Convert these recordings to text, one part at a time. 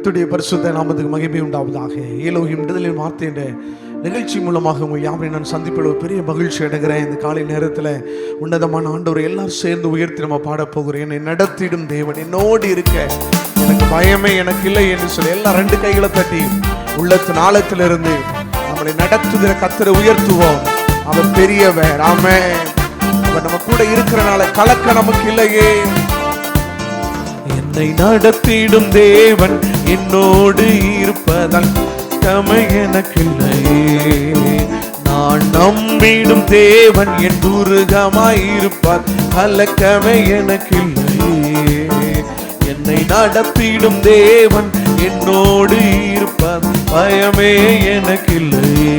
கர்த்தருடைய பரிசுத்த நாமத்துக்கு மகிமை உண்டாவதாக. ஏலோகிம் விடுதலை வார்த்தை என்ற நிகழ்ச்சி மூலமாக உங்கள் யாவரையும் நான் சந்திப்பில் பெரிய மகிழ்ச்சி அடைகிறேன். இந்த காலை நேரத்தில் உன்னதமான ஆண்டவரை எல்லாரும் சேர்ந்து உயர்த்தி நம்ம பாடப்போகிறோம். என்னை நடத்திடும் தேவன் என்னோடு இருக்க எனக்கு பயமே எனக்கு இல்லை என்று சொல்லி எல்லாம் ரெண்டு கைகளை தட்டி உள்ளத்தின் ஆழத்திலிருந்து நம்மளை நடத்துகிற கர்த்தரை உயர்த்துவோம். அவர் பெரியவர். ஆமென். அவர் நம்ம கூட இருக்கிறனால கலக்க நமக்கு இல்லையே. என்னை நடத்திடும் தேவன் என்னோடு இருப்பதால் கமை எனக்கில்லையே. நான் நம்பிடும் தேவன் என் துருகமாயிருப்பார் கலக்கமே எனக்கில்லையே. என்னை நடத்திடும் தேவன் என்னோடு இருப்பார் பயமே எனக்கில்லையே.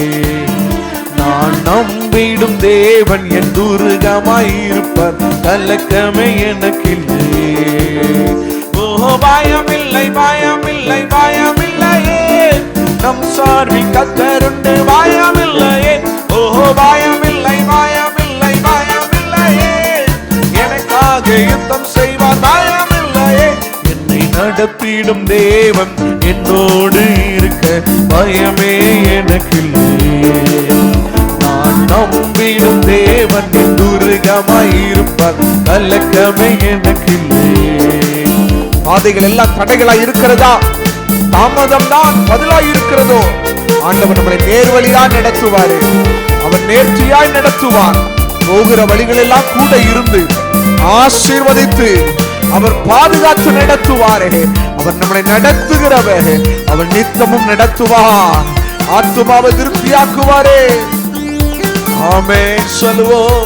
நான் நம்பிடும் தேவன் என் துருகமாயிருப்பார் கலக்கமே எனக்கில்லையே. ஓ பயமில்லை பயமில்லை பயமில்லையே, நம் சார்பில் கர்த்தருண்டு பயமில்லையே. ஓ பயமில்லை பயமில்லை பயமில்லையே, எனக்காக யுத்தம் செய்வார் பயமில்லையே. என்னை நடத்திடும் தேவன் என்னோடு இருக்க பயமே எனக்கில்லையே. நான் நம்பிடும் தேவன் என் துருகமாயிருப்பார் கலக்கமே எனக்கில்லையே. பாதைகள் எல்லாம் தடைகளா இருக்கிறதா? தாமதம் தான் பதிலாய் இருக்கிறதோ? ஆண்டவர் நம்மளை நேர்வழியாய் நடத்துவாரு. அவர் நேர்த்தியாய் நடத்துவார். போகிற வழிகள் எல்லாம் கூட இருந்து ஆசீர்வதித்து அவர் பாதுகாத்து நடத்துவாரே. அவர் நம்மளை நடத்துகிறவர். அவர் நித்தமும் நடத்துவார். ஆத்துமாவை திருப்தியாக்குவாரே. ஆமென் சொல்லுவோம்.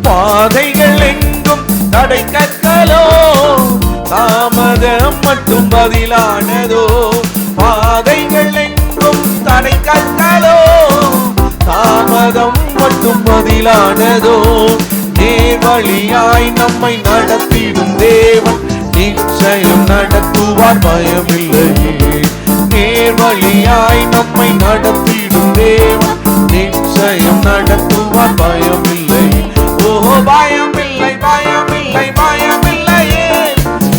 பாதைகள் எங்கும் தடை கட்டலோ, தாமதம் மட்டும் பதிலானதோ. பாதைகள் எங்கும் தடை கட்டலோ, தாமதம் மட்டும் பதிலானதோ. நேர்வழியாய் நம்மை நடத்திடும் தேவன் நிச்சயம் நடத்துவார் பயமில்லையே. நேர்வழியாய் நம்மை நடத்திடும் தேவன் நிச்சயம் நடத்துவார் பயமில்லை. ஓ பயமில்லை பயமில்லை பயமில்லையே,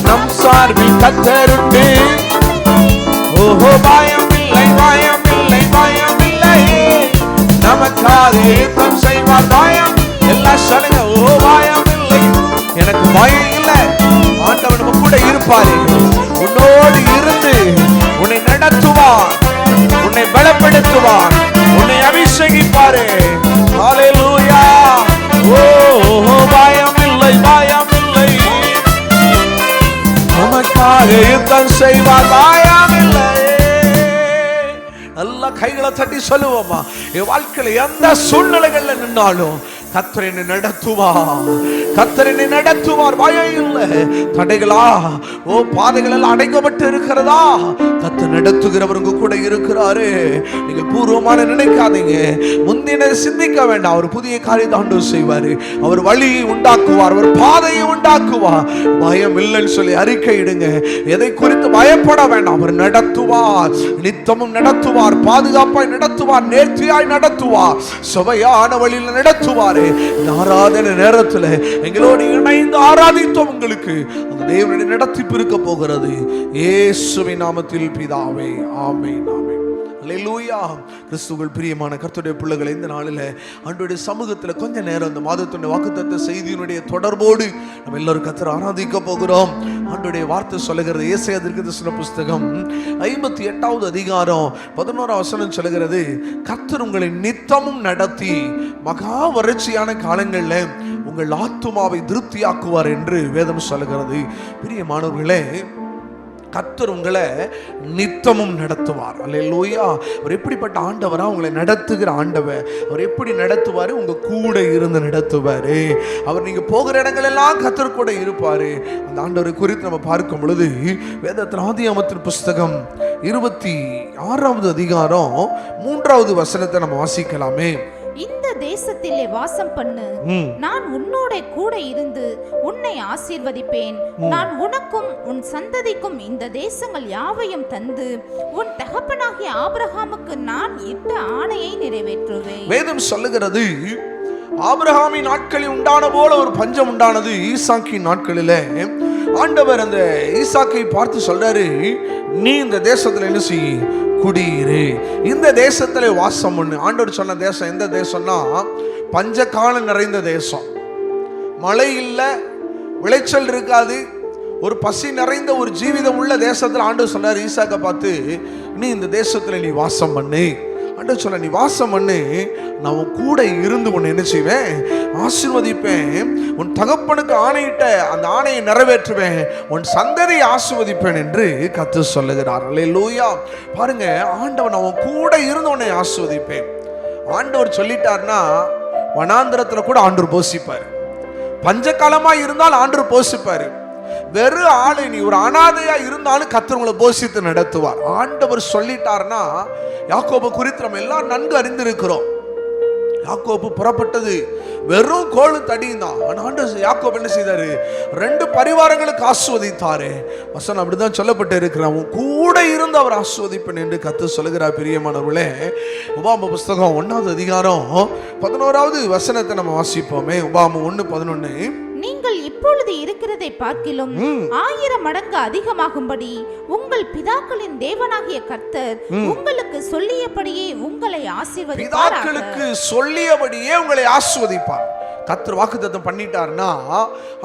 நம் சார்பில் கர்த்தருண்டு. ஓ பயமில்லை பயமில்லை பயமில்லையே, நமக்காக யுத்தம் செய்வார் பயம். எல்லாம் சொல்லுங்க. ஓ பயமில்லை, எனக்கு பயம் இல்லை. ஆண்டவர் நம்ம கூட இருப்பாரு. உன்னோடு இருந்து உன்னை நடத்துவார், உன்னை பலப்படுத்துவார், உன்னை அபிஷேகிப்பாரு. ஹல்லேலூயா. ஓ பயமில்லை பயமில்லை, நமக்காக யுத்தம் செய்வார் பயமில்லை. நல்லா கைகளை தட்டி சொல்லுவோமா, என் வாழ்க்கையில எந்த சூழ்நிலைகள்ல நின்னாலும் கர்த்தர் என்னை நடத்துவார். கர்த்தர் என்னை நடத்துவார் பயம் இல்லை. தடைகளா ஓ பாதைகள் எல்லாம் அடைக்கப்பட்டு இருக்கிறதா? கர்த்தர் நடத்துகிறவர் உங்க கூட இருக்கிறாரு. நீங்க பூர்வமான நினைக்காதீங்க, முந்தின சிந்திக்க வேண்டாம். அவர் புதிய காரியத்தை ஆண்டவர் செய்வாரு. அவர் வழியை உண்டாக்குவார், அவர் பாதையை உண்டாக்குவார். பயம் இல்லைன்னு சொல்லி அறிக்கையிடுங்க. எதை குறித்து பயப்பட வேண்டாம். அவர் நடத்துவார், நித்தமும் நடத்துவார், பாதுகாப்பாய் நடத்துவார், நேர்த்தியாய் நடத்துவார், சுவையான வழியில் நடத்துவார். ஆராதனை நேரத்தில் எங்களோடு இணைந்து ஆராதித்தோம். உங்களுக்கு அந்த தேவனுடைய நடத்திப்பு இருக்க போகிறது. இயேசுவின் நாமத்தில் பிதாவே. ஆமென் ஆமென். அல்லேலூயா. கிறிஸ்துவுக்குள் பிரியமான கர்த்தருடைய பிள்ளைகளை, இந்த நாளில் ஆண்டவருடைய சமூகத்தில் கொஞ்ச நேரம் இந்த மாதத்துடைய வாக்குத்தத்த செய்தியினுடைய தொடர்போடு நம்ம எல்லாரும் கர்த்தரை ஆராதிக்க போகிறோம். ஆண்டவருடைய வார்த்தை சொல்லுகிறது. ஏசாயா தீர்க்கதரிசன புஸ்தகம் 58வது அதிகாரம் 11வது வசனம் சொல்லுகிறது, கர்த்தர் உங்களை நித்தமும் நடத்தி மகா வறட்சியான காலங்களில் உங்கள் ஆத்துமாவை திருப்தியாக்குவார் என்று வேதம் சொல்லுகிறது. பிரியமானவர்களே, கர்த்தர் உங்களை நித்தமும் நடத்துவார். அல்லேலூயா. அவர் எப்படிப்பட்ட ஆண்டவரா? உங்களை நடத்துகிற ஆண்டவர். அவர் எப்படி நடத்துவாரு? உங்க கூட இருந்து நடத்துவாரு. அவர் நீங்க போகிற இடங்கள் எல்லாம் கர்த்தர் கூட இருப்பாரு. அந்த ஆண்டவரை குறித்து நம்ம பார்க்கும் பொழுது வேதத்தின் ஆதியாகமத்தின் புஸ்தகம் 26வது அதிகாரம் 3வது வசனத்தை நம்ம வாசிக்கலாமே. இந்த தேசத்திலே வாசம் பண்ணு, நான் உன்னோட கூட இருந்து உன்னை ஆசீர்வதிப்பேன். நான் உனக்கும் உன் சந்ததிக்கும் இந்த தேசங்கள் யாவையும் தந்து உன் தகப்பனாகிய ஆபிரகாமுக்கு நான் இட்ட ஆணையை நிறைவேற்றுவேன். வேதம் சொல்லுகிறது, ஆபிரகாமின் நாட்களில் உண்டான போல ஒரு பஞ்சம் உண்டானது ஈசாக்கின் நாட்களில. ஆண்டவர் அந்த ஈசாக்கை பார்த்து சொல்றாரு, நீ இந்த தேசத்துல என்ன செய்ய, குடியிரு, இந்த தேசத்துல வாசம் பண்ணு. ஆண்டவர் சொன்ன தேசம் எந்த தேசம்னா, பஞ்சகாலம் நிறைந்த தேசம். மழை இல்லை, விளைச்சல் இருக்காது, ஒரு பசி நிறைந்த ஒரு ஜீவிதம் உள்ள தேசத்துல ஆண்டவர் சொன்னார் ஈசாக்கை பார்த்து, நீ இந்த தேசத்துல நீ வாசம் பண்ணு. ஆண்டவர் சொன்ன, நீ வாசம் பண்ணு, நான் உன் கூட இருந்து உன்னை என்ன செய்வேன், ஆசீர்வதிப்பேன். உன் தகப்பனுக்கு ஆணையிட்ட அந்த ஆணையை நிறைவேற்றுவேன், உன் சந்ததியை ஆசீர்வதிப்பேன் என்று கர்த்தர் சொல்லுகிறார். அல்லேலூயா. பாருங்க, ஆண்டவன் அவன் கூட இருந்து உன்னை ஆசீர்வதிப்பேன். ஆண்டவர் சொல்லிட்டார்னா வனாந்திரத்துல கூட ஆண்டவர் போஷிப்பார். பஞ்சகாலமா இருந்தால் ஆண்டவர் போஷிப்பாரு. வெறும் ஆளு, நீ ஒரு அனாதையா இருந்தாலும் கர்த்தர் உங்களை போஷித்து நடத்துவார். ஆண்டவர் சொல்லிட்டார்னா, யாக்கோபு குறித்து நம்ம எல்லாம் நன்கு அறிந்திருக்கிறோம். யாக்கோபு புறப்பட்டது வெறும் கோழு தடியும் தான். ஆண்டவர் யாக்கோபு என்ன செய்தாரு, 2 பரிவாரங்களுக்கு ஆசீர்வதித்தாரு. வசனம் அப்படிதான் சொல்லப்பட்டு இருக்கிறான், கூட இருந்து அவர் ஆசீர்வதிப்பேன் என்று கர்த்தர் சொல்லுகிறார். பிரியமானவர்களே, உபாகம புஸ்தகம் 1வது அதிகாரம் 11வது வசனத்தை நம்ம வாசிப்போமே. உபாகமம் 1:11. நீங்கள் இப்பொழுது இருக்கிறதை பார்க்கிலும் 1000 மடங்கு அதிகமாகும்படி உங்கள் பிதாக்களின் தேவனாகிய கர்த்தர் உங்களுக்கு சொல்லியபடியே உங்களை ஆசீர்வதிப்பார். பிதாக்களுக்கு சொல்லியபடியே உங்களை ஆசீர்வதிப்பார். கர்த்தர் வாக்குத்தத்தம் பண்ணிட்டார்னா,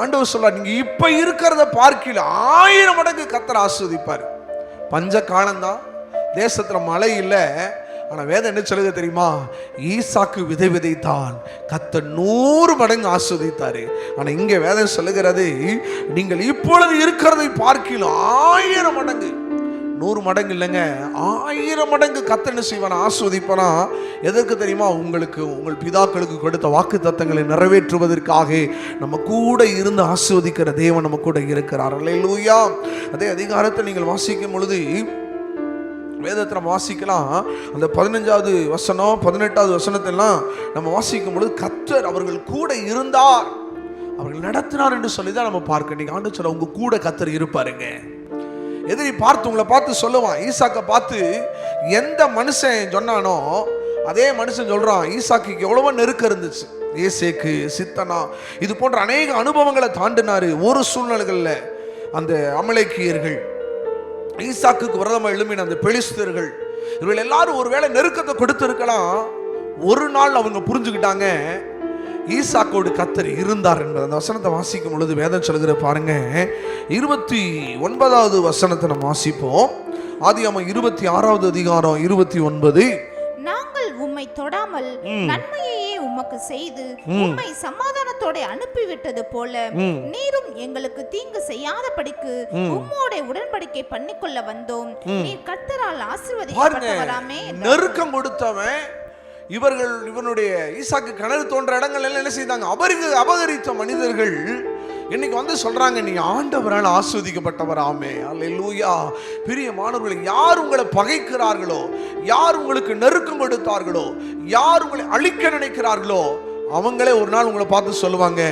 ஆண்டவர் சொல்றார், நீங்க இப்ப இருக்கிறத பார்க்கல 1000 மடங்கு கர்த்தர் ஆசீர்வதிப்பார். பஞ்ச காலம்தான், தேசத்துல மழை இல்லை. ஆனா வேதம் என்ன சொல்லுது தெரியுமா, ஈசாக்கு விதை விதைத்தான், கர்த்தர் 100 மடங்கு ஆசீர்வதித்தாரு. ஆனா இங்க வேதம் சொல்லுகிறது, நீங்கள் இப்பொழுது இருக்கிறதை பார்க்கலாம் 1000 மடங்கு, 100 மடங்கு இல்லைங்க, 1000 மடங்கு கர்த்தர் என்ன செய்வானா, ஆசீர்வதிப்பானா. எதற்கு தெரியுமா, உங்களுக்கு உங்கள் பிதாக்களுக்கு கொடுத்த வாக்கு தத்தங்களை நிறைவேற்றுவதற்காக நம்ம கூட இருந்து ஆசீர்வதிக்கிற தேவன் நம்ம கூட இருக்கிறார். அல்லேலூயா. அதே அதிகாரத்தை நீங்கள் வாசிக்கும் பொழுது வேதத்தை நம்ம வாசிக்கலாம். அந்த 15வது வசனம் 18வது வசனத்தெல்லாம் நம்ம வாசிக்கும் பொழுது கர்த்தர் அவர்கள் கூட இருந்தார், அவர்கள் நடத்தினார் என்று சொல்லி தான் நம்ம பார்க்க. நீங்க ஆண்டு சொல்ல, உங்க கூட கர்த்தர் இருப்பாருங்க. எதிரி பார்த்து உங்களை பார்த்து சொல்லுவான். ஈசாக்கை பார்த்து எந்த மனுஷன் சொன்னானோ அதே மனுஷன் சொல்றான், ஈசாக்கு எவ்வளவோ நெருக்கம் இருந்துச்சு, ஏசேக்கு, சித்தனா, இது போன்ற அநேக அனுபவங்களை தாண்டினாரு. ஒரு சூழ்நிலைகள்ல அந்த அமலேக்கியர்கள், ஈசாக்குக்கு விரோதமாக எழும்பின அந்த பெலிஸ்தர்கள், இவர்கள் எல்லாரும் ஒருவேளை நெருக்கத்தை கொடுத்திருக்கலாம். ஒரு நாள் அவங்க புரிஞ்சுக்கிட்டாங்க, ஈசாக்கோடு கர்த்தர் இருந்தார் என்பது. அந்த வசனத்தை வாசிக்கும் பொழுது வேதம் சொல்லுகிற பாருங்க, 29வது வசனத்தை நம்ம வாசிப்போம். ஆதியாகமம் 26வது அதிகாரம் 29. நாங்கள் உம்மை தொடாமல் நன்மையையே உமக்கு செய்து உம்மை சமாதானத்தோட அனுப்பிவிட்டது போல நீரும் எங்களுக்கு தீங்கு செய்யாதபடிக்கு உம்மோட உடன்படிக்கை பண்ணிக்கொள்ள வந்தோம். நீர் கர்த்தரால் ஆசீர்வதிக்கப்பட்டவராமே. நெருக்கம் கொடுத்தவன் இவனுடைய ஈசாக்கு கிணறு தோன்ற இடங்கள் எல்லாம் என்ன செய்தாங்க, அபகரித்த மனிதர்கள் இன்னைக்கு வந்து சொல்றாங்க, நீ ஆண்டவரால் ஆசீர்வதிக்கப்பட்டவராமே. அல்லேலூயா. பிரியமானவர்களே, யார் உங்களை பகைக்கிறார்களோ, யார் உங்களுக்கு நெருக்கம் கொடுத்தார்களோ, யார் உங்களை அழிக்க நினைக்கிறார்களோ, அவங்களே ஒரு நாள் உங்களை பார்த்து சொல்லுவாங்க,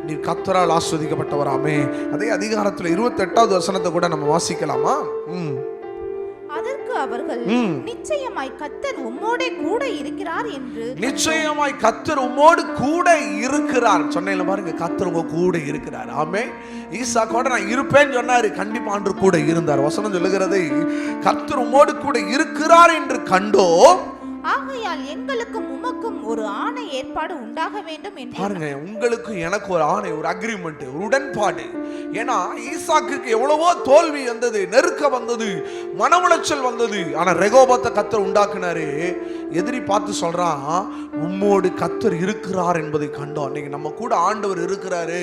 நீ கர்த்தரால் ஆசீர்வதிக்கப்பட்டவராமே. அதே அதிகாரத்துல 28வது வசனத்தை கூட நம்ம வாசிக்கலாமா? அதற்கு அவர்கள், நிச்சயமாய் கர்த்தர் உம்மோடு கூட இருக்கிறார் என்று. நிச்சயமாய் கர்த்தர் உம்மோடு கூட இருக்கிறார் சொன்னேன் பாருங்க, கர்த்தர் உங்க கூட இருக்கிறார். ஆமே. ஈசாக்கோட நான் இருப்பேன்னு சொன்னாரு, கண்டிப்பா ஆண்டவர் கூட இருந்தார். வசனம் சொல்லுகிறது, கர்த்தர் உம்மோடு கூட இருக்கிறார் என்று கண்டோ, ஆகையால் எங்களுக்கும் உமக்கும் ஒரு ஆணை ஏற்பாடு உண்டாக வேண்டும் என்று. பாருங்க, உங்களுக்கு எனக்கு ஒரு ஆணை, ஒரு அக்ரிமெண்ட், ஒரு உடன்பாடு. ஏன்னா ஈசாக்குக்கு எவ்வளவோ தோல்வி வந்தது, நெருக்கம் வந்தது, மன உளைச்சல் வந்தது. ஆனா ரெகோபத்தை கர்த்தர் உண்டாக்குனாரு. எதிரி பார்த்து சொல்றான், உம்மோடு கர்த்தர் இருக்கிறார் என்பதை கண்டோம். இன்னைக்கு நம்ம கூட ஆண்டவர் இருக்கிறாரு.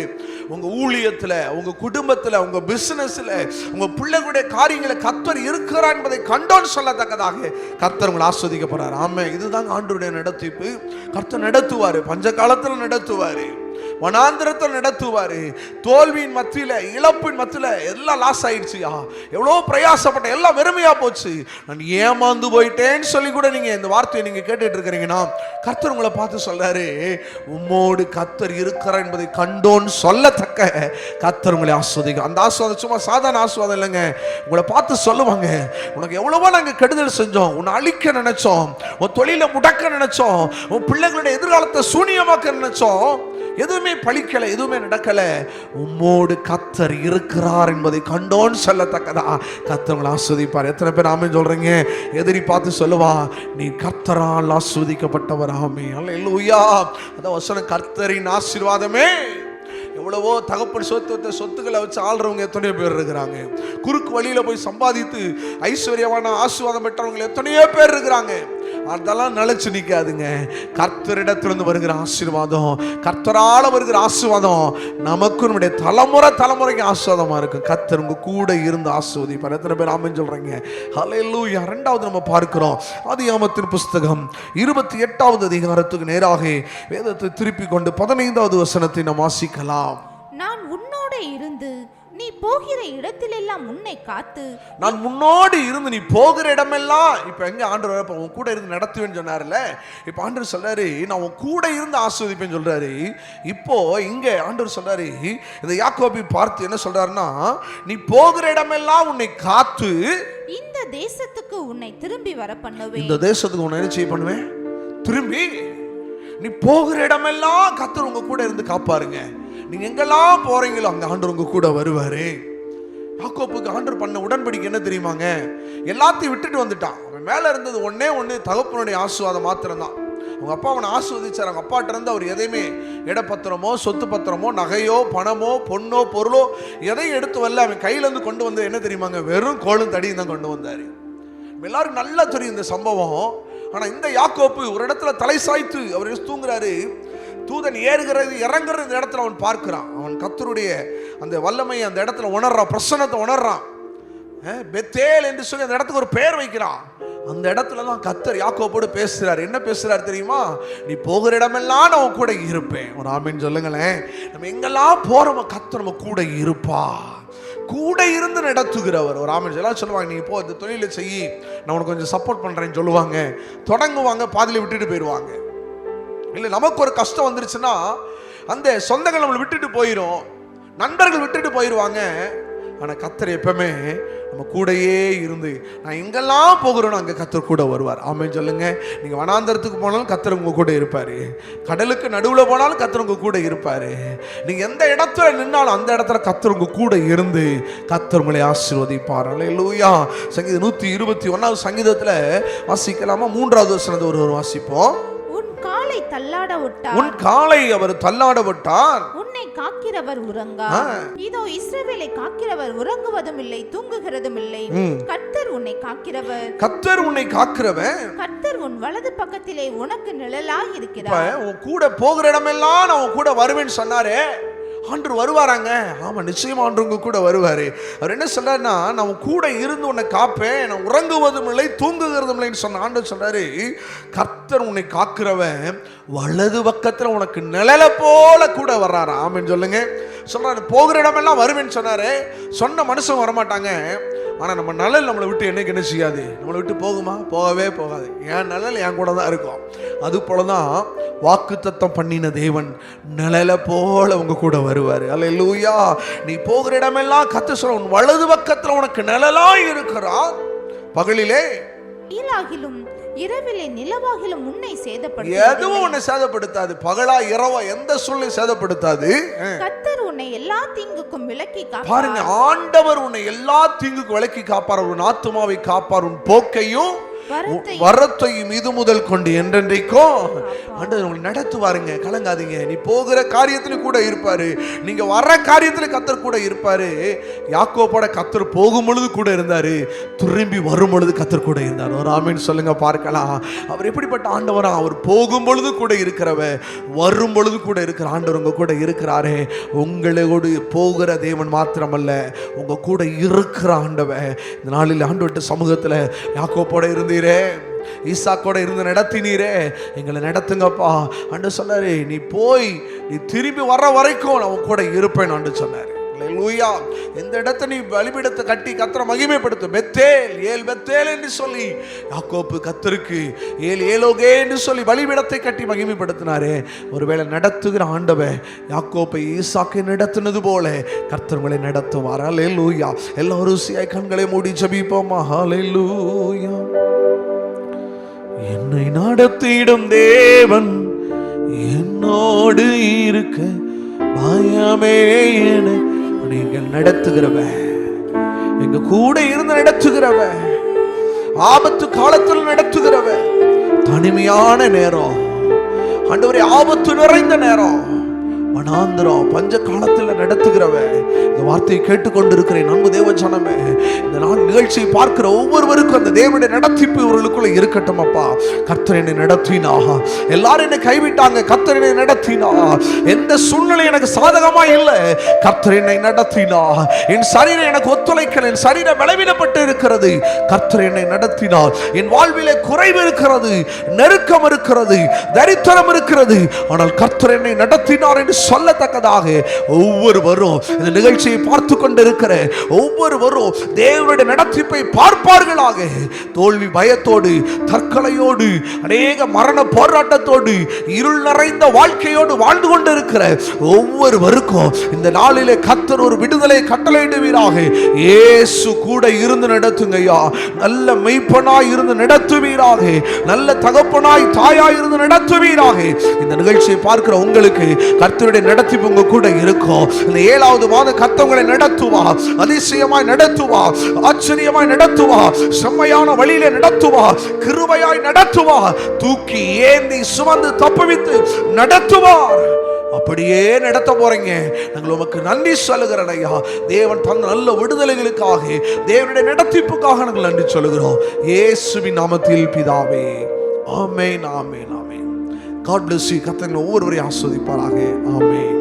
உங்க ஊழியத்துல, உங்க குடும்பத்துல, உங்க பிசினஸ்ல, உங்க பிள்ளைகளுடைய காரியங்களை கர்த்தர் இருக்கிறார் என்பதை கண்டோன்னு சொல்லத்தக்கதாக கர்த்தர் உங்களை ஆஸ்வதிக்க போறாரு. ஆமே. இதுதான் ஆண்டவருடைய நடத்திப்பு. கர்த்தர் நடத்துவாரு, பஞ்ச காலத்துல நடத்துவாரு. வனாந்திரத்தில் நடத்துவாரு. தோல்வியின் மத்தியில, இழப்பின் மத்தியில எல்லாம் லாஸ் ஆயிடுச்சுயா, எவ்வளோ பிரயாசப்பட்ட, எல்லாம் வெறுமையா போச்சு, நான் ஏமாந்து போயிட்டேன்னு சொல்லி கூட நீங்க இந்த வார்த்தையை நீங்க கேட்டுட்டு இருக்கிறீங்கன்னா, கர்த்தர் உங்களை பார்த்து சொல்றாரு, உம்மோடு கர்த்தர் இருக்கிறார் என்பதை கண்டோன்னு சொல்லத்தக்க கர்த்தர் உங்களை ஆஸ்வதிக்கும். அந்த ஆஸ்வாதம் சும்மா சாதாரண ஆஸ்வாதம் இல்லைங்க. உங்களை பார்த்து சொல்லுவாங்க, உனக்கு எவ்வளவோ நாங்க கெடுதல் செஞ்சோம், உன்னை அழிக்க நினைச்சோம், உன் தொழிலை முடக்க நினைச்சோம், உன் பிள்ளைகளுடைய எதிர்காலத்தை சூனியமாக்க நினைச்சோம், எதுவுமே பழிக்கல, எதுவுமே நடக்கல, உம்மோடு கர்த்தர் இருக்கிறார் என்பதை கண்டோன்னு சொல்லத்தக்கதா கர்த்தர் உங்களை ஆஸ்வதிப்பார். எத்தனை பேர் ஆமென் சொல்றீங்க? எதிரி பார்த்து சொல்லுவா, நீ கர்த்தரால் ஆஸ்வதிக்கப்பட்டவர். ஆமென், அல்லேலூயா. அதான் வசனம், கர்த்தரின் ஆசீர்வாதமே. எவ்வளவோ தகப்பன் சொத்துக்களை வச்சு ஆள்றவங்க எத்தனையோ பேர் இருக்கிறாங்க. குறுக்கு வழியில போய் சம்பாதித்து ஐஸ்வர்யமான ஆசீர்வாதம் பெற்றவங்க எத்தனையோ பேர் இருக்கிறாங்க. அதெல்லாம் நிலைச்சு நிற்காதுங்க. கர்த்தரிடத்திலிருந்து வருகிற ஆசீர்வாதம், கர்த்தரால வருகிற ஆசீர்வாதம் நமக்கு நம்முடைய தலைமுறைக்கு ஆசீர்வாதமா இருக்கும். கர்த்தர் உங்க கூட இருந்து ஆசீர்வதிப்பார். எத்தனை பேர் ஆமென் சொல்றீங்க? ஹல்லேலூயா. இரண்டாவது நம்ம பார்க்கிறோம், ஆதியாகமத்தின் புஸ்தகம் 28வது அதிகாரத்துக்கு நேராக வேதத்தை திருப்பி கொண்டு 15வது வசனத்தை நாம் வாசிக்கலாம். நான் உன்னோட இருந்து நீ போகிற இடத்திலெல்லாம் உன்னை காத்து. நான் முன்னோடு இருந்து நீ போகிற இடமெல்லாம். இப்ப எங்க ஆண்டவர் இப்ப உன் கூட இருந்து நடத்துவேன்னு சொன்னார்ல, இப்ப ஆண்டவர் சொல்றாரு, நான் உன் கூட இருந்து ஆசீர்வதிப்பேன்னு சொல்றாரு. இப்போ இங்க ஆண்டவர் சொல்றாரு, இந்த யாக்கோபை பார்த்து என்ன சொல்றாருன்னா, நீ போகிற இடமெல்லாம் உன்னை காத்து இந்த தேசத்துக்கு உன்னை திரும்பி வர பண்ணுவேன். இந்த தேசத்துக்கு உன்னை என்ன செய்ய பண்ணுவேன்? திரும்பி. நீ போகிற இடமெல்லாம் கர்த்தர் உங்க கூட இருந்து காப்பாருங்க. நீங்க எங்கெல்லாம் போறீங்களோ அங்க ஆண்டவர் உங்க கூட வருவாரு. யாக்கோபுக்கு ஆண்டவர் பண்ண உடன்படிக்கை என்ன தெரியுமாங்க? எல்லாத்தையும் விட்டுட்டு வந்துட்டான். அவன் மேல இருந்தது ஒன்னே ஒண்ணு, தகப்பனுடைய ஆசீர்வாதம் மாத்திரம் தான். அவங்க அப்பா அவனை ஆசீர்வதிச்சார். அவங்க அப்பாட்ட இருந்து அவர் எதையுமே இடப்பத்திரமோ சொத்து பத்திரமோ நகையோ பணமோ பொண்ணோ பொருளோ எதையும் எடுத்து வரல. அவன் கையில இருந்து கொண்டு வந்து என்ன தெரியுமாங்க? வெறும் கோலும் தடியும் தான் கொண்டு வந்தாரு. எல்லாரும் நல்லா தெரியும் இந்த சம்பவம். ஆனா இந்த யாக்கோப்பு ஒரு இடத்துல தலை சாய்த்து அவர் தூங்குறாரு. தூதன் ஏறுகிறது இறங்குறது இந்த இடத்துல அவன் பார்க்கிறான். அவன் கர்த்தருடைய அந்த வல்லமையை அந்த இடத்துல உணர்றான், பிரசன்னத்தை உணர்றான். பெத்தேல் என்று சொல்லி அந்த இடத்துக்கு ஒரு பெயர் வைக்கிறான். அந்த இடத்துல தான் கர்த்தர் யாக்கோபோடு பேசுறாரு. என்ன பேசுறாரு தெரியுமா? நீ போகிற இடமெல்லாம் நான் உன் கூட இருப்பேன். ஒரு ஆமென் சொல்லுங்களேன். நம்ம எங்கெல்லாம் போறோமோ கர்த்தர் நம்ம கூட இருப்பா, கூட இருந்து நடத்துகிறவர். ஒரு ஆமென் எல்லாம் சொல்லுவாங்க, நீ இப்போ இந்த தொழிலை செய்யி, நான் உனக்கு கொஞ்சம் சப்போர்ட் பண்றேன்னு சொல்லுவாங்க. தொடங்குவாங்க, பாதியில விட்டுட்டு போயிடுவாங்க. இல்லை நமக்கு ஒரு கஷ்டம் வந்துருச்சுன்னா அந்த சொந்தங்கள் நம்மளை விட்டுட்டு போயிடும், நண்பர்கள் விட்டுட்டு போயிடுவாங்க. ஆனால் கர்த்தர் எப்பவுமே நம்ம கூடையே இருந்து, நான் எங்கெல்லாம் போகிறோன்னு அங்கே கர்த்தர் கூட வருவார். ஆமென் சொல்லுங்க. நீங்கள் வனாந்தரத்துக்கு போனாலும் கர்த்தர் உங்க கூட இருப்பார், கடலுக்கு நடுவில் போனாலும் கர்த்தர் உங்க கூட இருப்பார், நீங்கள் எந்த இடத்துல நின்னாலும் அந்த இடத்துல கர்த்தர் உங்க கூட இருந்து கர்த்தர் உங்களை ஆசீர்வதிப்பார். அல்லேலூயா. சங்கீதம் 121வது சங்கீதத்தில் வாசிக்கலாமா? 3வது வசனத்தை ஒரு வாசிப்போம். காலை தள்ளாட விட்டார், உன் காலை அவர் தள்ளாட விட்டார், உன்னை காக்கிறவர் உறங்கா. இதோ இஸ்ரவேலை காக்கிறவர் உறங்குவதும் இல்லை தூங்குகிறதும் இல்லை. கர்த்தர் உன்னை காக்கிறவர், கர்த்தர் உன்னை காக்கிறவர், கர்த்தர் உன் வலது பக்கத்திலே உனக்கு நிழலாய் இருக்கிறார். உன் கூட போகிற இடமெல்லாம் நான் உன் கூட வருவேன்னு சொன்னாரே, ஆண்டவர் வருவாராங்க. ஆமா, நிச்சயமா ஆண்டவர் உங்க கூட வருவாரு. அவர் என்ன சொல்றாருன்னா, நான் கூட இருந்து உன்னை காப்பேன், நான் உறங்குவதும் இல்லை தூங்குகிறதும் இல்லைன்னு சொன்ன ஆண்டவர் சொல்றாரு, கர்த்தர் உன்னை காக்கிறவன் வலது பக்கத்துல உனக்கு நிழலை போல கூட வர்றாரா. ஆமென் சொல்லுங்க. சொல்றாரு, போகிற இடமெல்லாம் வருவேன்னு சொன்னாரு. சொன்ன மனுஷன் வரமாட்டாங்க. ஆனால் நம்ம நிழல் நம்மளை விட்டு என்னைக்கு என்ன செய்யாது, நம்மளை விட்டு போகுமா? போகவே போகாது. என் நிழல் என் கூட தான் இருக்கும். அது போலதான் வாக்குத்தத்தம் பண்ணின தேவன் நிழலை போல உங்க கூட வருவார். அல்லேலூயா. நீ போகிற இடமெல்லாம் கர்த்தர் சொல்ற, உன் வலது பக்கத்துல உனக்கு நிழலாய் இருக்கிறார். பகலிலே ஈலாகிலும் இரவிலே நிலவாகிலும் உன்னை சேதப்படுத்தாது. எதுவும் உன்னை சேதப்படுத்தாது. பகலா இரவா எந்த சூழ்நிலை சேதப்படுத்தாது. கர்த்தர் உன்னை எல்லா தீங்குக்கும் விலக்கி காப்பார். பாருங்க, ஆண்டவர் உன்னை எல்லா தீங்குக்கும் விலக்கி காப்பார். உன் ஆத்துமாவை காப்பார், உன் போக்கையும் வரத்தையும் இது முதல் கொண்டு என்றென்றைக்கும் ஆண்டவர் உங்களை நடத்துவாருங்க. கலங்காதீங்க. நீ போகிற காரியத்துல கூட இருப்பாரு, நீங்க வர்ற காரியத்துல கர்த்தர் கூட இருப்பாரு. யாக்கோபோட கர்த்தர் போகும் பொழுது கூட இருந்தாரு, திரும்பி வரும் பொழுது கர்த்தர் கூட இருந்தார். ஒரு ஆமென் சொல்லுங்க பார்க்கலாம். அவர் எப்படிப்பட்ட ஆண்டவரா? அவர் போகும் பொழுது கூட இருக்கிறவ, வரும் பொழுது கூட இருக்கிற ஆண்டவர் உங்க கூட இருக்கிறாரே. உங்களோடு போகிற தேவன் மாத்திரமல்ல, உங்க கூட இருக்கிற ஆண்டவ. இந்த நாளில் ஆண்டவர்கிட்ட சமூகத்துல யாக்கோபோட இருந்து நடத்துகிறீரே, ஈசாக்கோட இருந்து நடத்தினீரே, எங்களை நடத்துங்கப்பா அன்று சொன்னாரு. நீ போய் நீ திரும்பி வர்ற வரைக்கும் நான் உன் கூட இருப்பேன் அன்று சொன்னாரு. அல்லேலூயா. இந்த இடத்தை நீ பலிபீடத்தை கட்டி கர்த்தரை மகிமைப்படுத்து. பெத்தேல், ஏல் பெத்தேல் என்று சொல்லி யாக்கோபு கர்த்தருக்கு ஏல் ஏலோகே என்று சொல்லி பலிபீடத்தை கட்டி மகிமைப்படுத்தினாரே. ஒருவேளை நடத்துகிற ஆண்டவர் யாக்கோபை ஈசாக்கை நடத்தினது போல கர்த்தர் உங்களை நடத்துவார். அல்லேலூயா. எல்லாரும் ருசியாய் கண்களை மூடி ஜெபிப்போமா. அல்லேலூயா. என்னை நடத்திடும் தேவன் என்னோடு இருக்க பயமே என நீங்கள் நடத்துகிறவ, எங்க கூட இருந்து நடத்துகிறவ, ஆபத்து காலத்தில் நடத்துகிறவ, தனிமையான நேரம் ஆண்டவரே, ஆபத்து நிறைந்த நேரம், வனாந்திரம் பஞ்ச காலத்தில் நடத்துகிறவ, இந்த வார்த்தையை கேட்டுக்கொண்டிருக்கிறேன் அன்பு தேவ ஜனமே. இந்த நாள் நிகழ்ச்சியை பார்க்கிற ஒவ்வொருவருக்கும் அந்த தேவனுடைய நடத்திப்பு இவர்களுக்குள்ள இருக்கட்டும். அப்பா, கர்த்தர் என்னை நடத்தினா, எல்லாரும் என்னை கைவிட்டாங்க, கர்த்தர் என்னை நடத்தினா, எந்த சூழ்நிலை எனக்கு சாதகமா இல்லை, கர்த்தர் என்னை நடத்தினா, என் சரீரம் எனக்கு ஒத்துழைக்கல, என் சரீரம் பலவீனப்பட்டு இருக்கிறது, கர்த்தர் என்னை நடத்தினார், என் வாழ்விலே குறைவு இருக்கிறது, நெருக்கம் இருக்கிறது, தரித்திரம் இருக்கிறது, ஆனால் கர்த்தர் என்னை நடத்தினார் என்று சொல்லத்தக்கதாக ஒவ்வொருவரும் இந்த நிகழ்ச்சியை பார்த்து கொண்டிருக்கிற ஒவ்வொருவரும் தேவனுடைய நடத்திப்பை பார்ப்பார்களாக. தோல்வி பயத்தோடு, தற்கொலையோடு, அநேக மரண போராட்டத்தோடு, இருள் நிறைந்த வாழ்க்கையோடு வாழ்ந்து கொண்டிருக்கிற ஒவ்வொருவருக்கும் இந்த நாளிலே கர்த்தர் ஒரு விடுதலை கட்டளையிடுவீராக. இயேசு கூட இருந்து நடத்துங்கய்யா. நல்ல மெய்ப்பனாய் இருந்து நடத்துவீராக. நல்ல தகப்பனாய் தாயாய் இருந்து நடத்துவீராக. இந்த நிகழ்ச்சியை பார்க்கிற உங்களுக்கு கர்த்தருடைய நடத்திப்பு உங்க கூட இருக்கும். இந்த 7வது மாதம் கர்த்தர் உங்களை நடத்துவா, அதிசயமாய் நடத்துவா, ஆச்சரியமாய் நடத்துவா, செம்மையான வழியிலே நடத்துவா, கிருபையாய் நடத்துவா, தூக்கி ஏந்தி சுமந்து தப்புவித்து நடத்துவார். அப்படியே நடத்த போறீங்க. நாங்கள் உமக்கு நன்றி சொல்லுகிறோம் ஐயா. தேவன் தந்த நல்ல விடுதலைகளுக்காக, தேவனுடைய நடத்திப்புக்காக நாங்கள் நன்றி சொல்லுகிறோம். இயேசுவின் நாமத்தில் பிதாவே, ஆமென், ஆமென், ஆமென். God bless you. கர்த்தர் ஒவ்வொருவரையும் ஆசீர்வதிப்பாராக. ஆமென்.